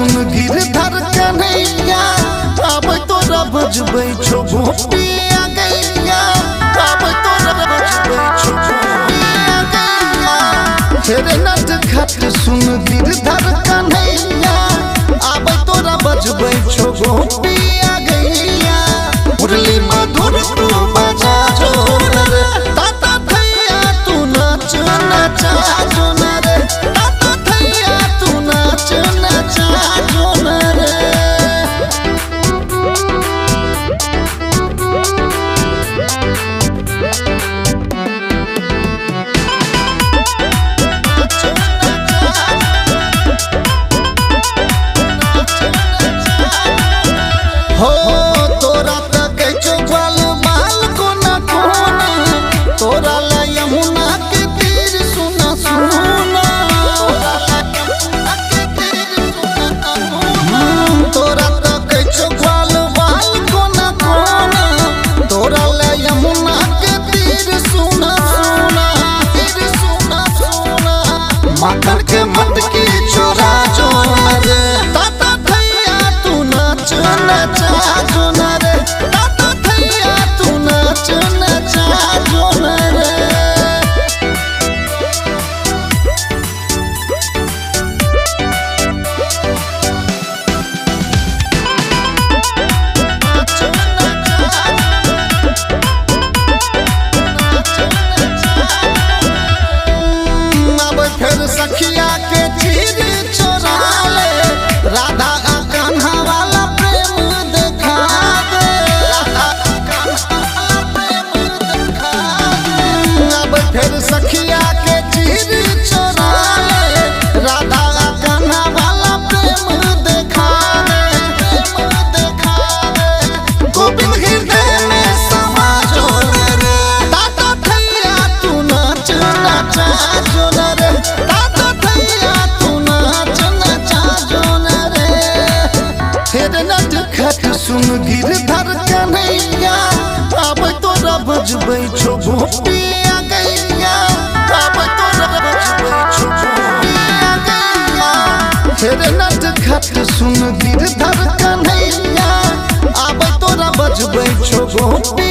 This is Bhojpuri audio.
सुन गिरधर कन्हैया अब तोरा बजबै छो गोपिया गैया अब तोरा बजबै छो गोपिया गैया तेरे नट खट सुन गिरधर कन्हैया अब तोरा बजबै छो गोपिया गैया मुरली मधुर तू बजा जोन रे ताता थैया तू नाच नचा जोन रे ताता थैया तू नाच नचा जोन रे हो तोरा तक चौबल बाल कोना कोना तोरा ला यमुना के तीर सुना सुना तोरा तक चौबल बाल कोना कोना तोरा ला यमुना के तीर सुना सुना तीर सुना सुना माखन के मटकी छोरा जोन रे ताता थैया तू नाच नचा जोन रे ताता थैया तू नाच नचा जोन रे अब फिर सखिया के चीर चोरा ले राधा आ कान्हा वाला प्रेम देखा दे राधा आ कान्हा वाला प्रेम देखा दे अब फिर सखिया के चीर चोरा ले राधा आ कान्हा वाला प्रेम देखा दे गोविंद हृदय में समा जोन रे ताता थैया तू नाच नचा जोन रे ताता थैया तू नाच नचा जोन रे तेरे नट खट सुन गिरधर कन्हैया अब तोरा बजबै छो गोपिया गैया अब तोरा बजबै छो गोपिया गैया तेरे नट खट सुन गिरधर कन्हैया अब तोरा बजबै छो गोपिया